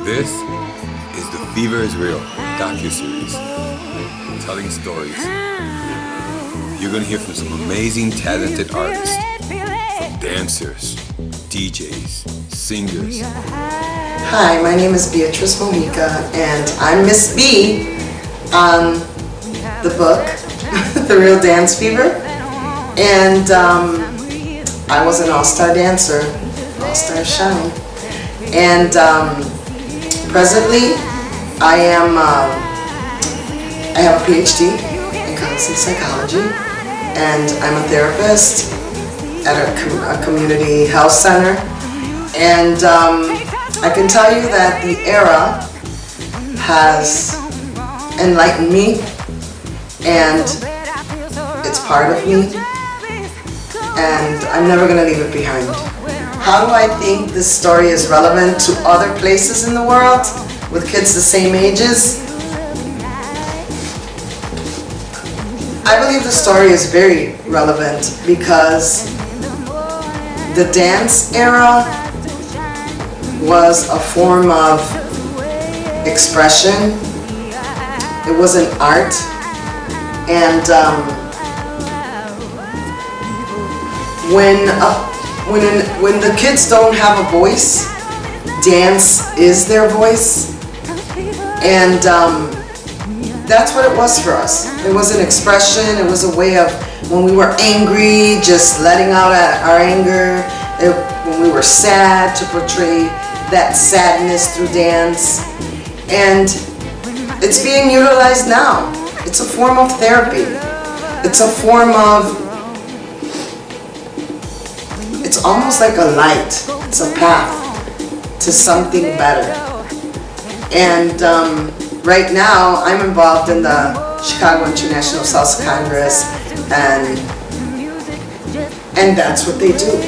This is the Fever is Real docu-series, telling stories. You're gonna hear from some amazing, talented artists, from dancers, DJs, singers. Hi, my name is Beatrice Mojica, and I'm Miss B on the book, The Real Dance Fever. And I was an all-star dancer, all-star shine. And presently, I have a PhD in counseling psychology, and I'm a therapist at a community health center. And I can tell you that the era has enlightened me, and it's part of me, and I'm never going to leave it behind. How do I think this story is relevant to other places in the world with kids the same ages? I believe the story is very relevant because the dance era was a form of expression. It was an art, and when the kids don't have a voice, dance is their voice, and that's what it was for us. It was an expression. It was a way of, when we were angry, just letting out our anger. When we were sad, to portray that sadness through dance. And it's being utilized now. It's a form of therapy. It's a form of, it's almost like a light. It's a path to something better. And right now, I'm involved in the Chicago International Salsa Congress, and that's what they do.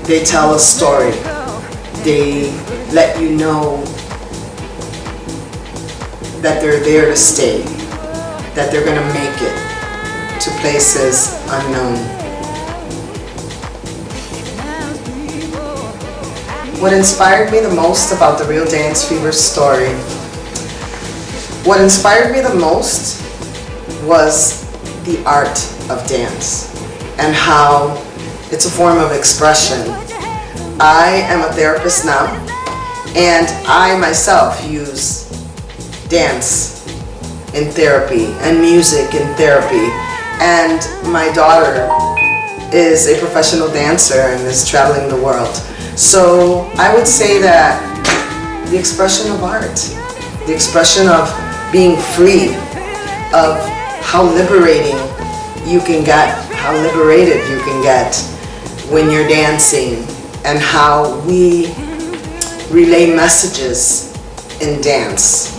They tell a story. They let you know that they're there to stay, that they're going to make it to places unknown. What inspired me the most about the Real Dance Fever story, what inspired me the most was the art of dance and how it's a form of expression. I am a therapist now, and I myself use dance in therapy and music in therapy. And my daughter is a professional dancer and is traveling the world. So I would say that the expression of art, the expression of being free, of how liberating you can get, how liberated you can get when you're dancing, and how we relay messages in dance,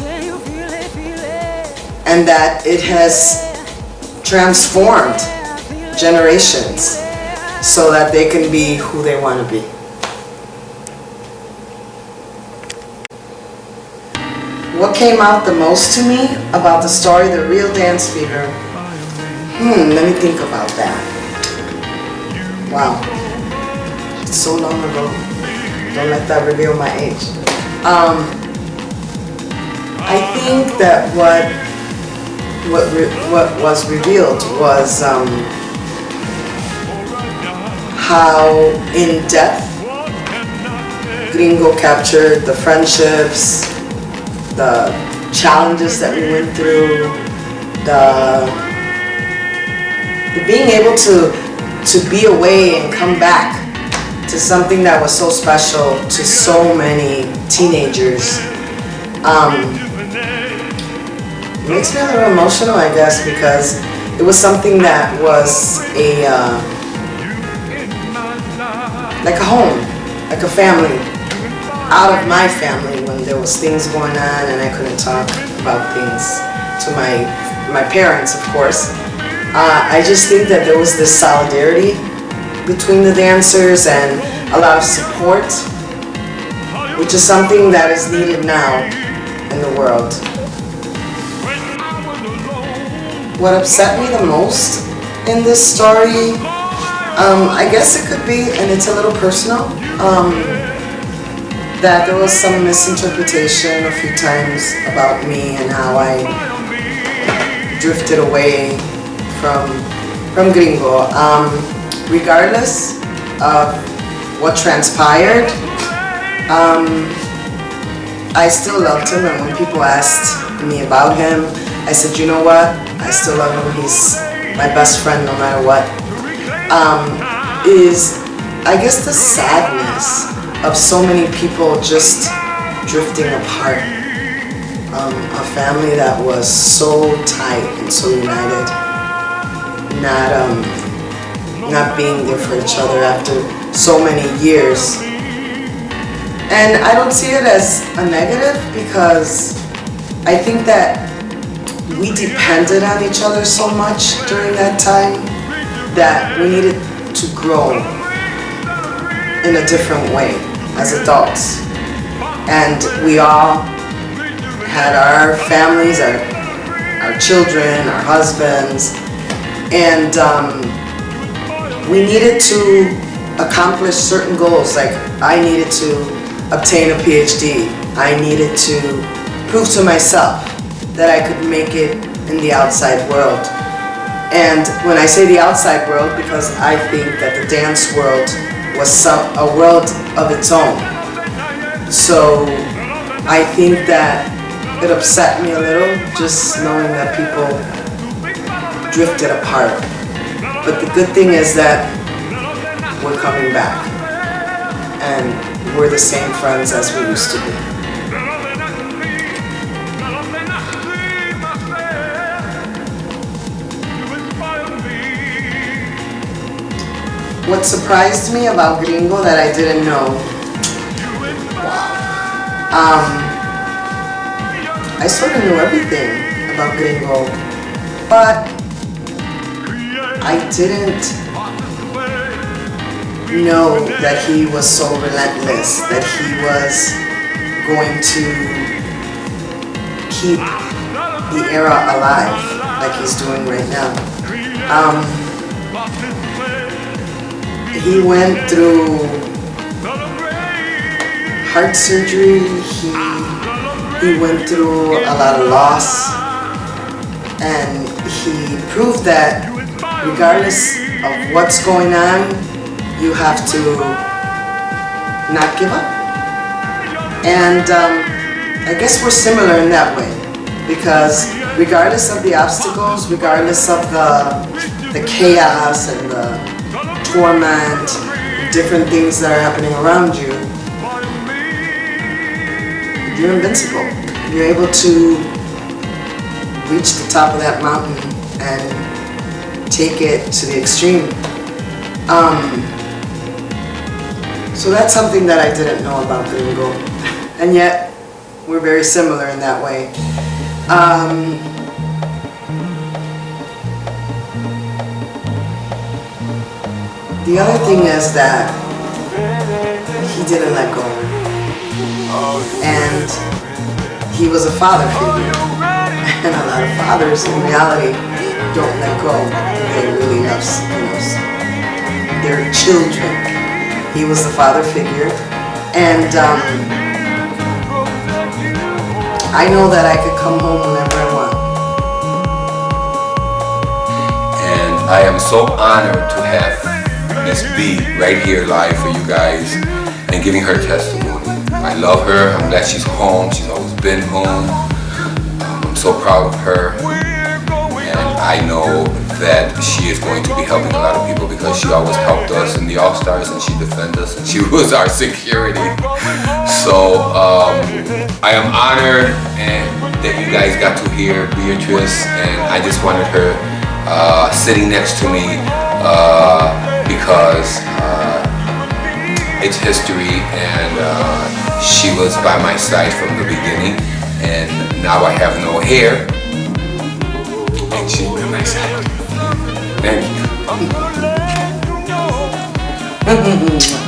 and that it has transformed generations so that they can be who they want to be. What came out the most to me about the story, The Real Dance Fever? Let me think about that. Wow. It's so long ago. Don't let that reveal my age. I think that what was revealed was how in depth Gringo captured the friendships, the challenges that we went through, the being able to be away and come back to something that was so special to so many teenagers. It makes me a little emotional, I guess, because it was something that was like a home, like a family, out of my family when there was things going on and I couldn't talk about things to my parents, of course. I just think that there was this solidarity between the dancers and a lot of support, which is something that is needed now in the world. What upset me the most in this story, I guess it could be, and it's a little personal, that there was some misinterpretation a few times about me and how I drifted away from Gringo. Regardless of what transpired, I still loved him, and when people asked me about him, I said, you know what? I still love him. He's my best friend no matter what. Is, I guess, the sadness of so many people just drifting apart. A family that was so tight and so united, not being there for each other after so many years. And I don't see it as a negative, because I think that we depended on each other so much during that time that we needed to grow in a different way as adults. And we all had our families, our children, our husbands, and we needed to accomplish certain goals. Like, I needed to obtain a PhD. I needed to prove to myself that I could make it in the outside world. And when I say the outside world, because I think that the dance world was a world of its own. So I think that it upset me a little, just knowing that people drifted apart. But the good thing is that we're coming back, and we're the same friends as we used to be. What surprised me about Gringo that I didn't know, I sort of knew everything about Gringo, but I didn't know that he was so relentless, that he was going to keep the era alive like he's doing right now. He went through heart surgery, he went through a lot of loss, and he proved that regardless of what's going on, you have to not give up. And I guess we're similar in that way, because regardless of the obstacles, regardless of the chaos and the torment, different things that are happening around you, you're invincible. You're able to reach the top of that mountain and take it to the extreme. So that's something that I didn't know about Gringo, and yet we're very similar in that way. The other thing is that he didn't let go, and he was a father figure, and a lot of fathers in reality don't let go. They really love their children. He was the father figure, and I know that I could come home whenever I want. And I am so honored to have Miss B right here live for you guys and giving her testimony. I love her. I'm glad she's home. She's always been home. I'm so proud of her, and I know that she is going to be helping a lot of people, because she always helped us in the ALLSTARs, and she defended us, and she was our security. So I am honored and that you guys got to hear Beatrice, and I just wanted her sitting next to me because it's history, and she was by my side from the beginning, and now I have no hair, and she's by my side. Thank you.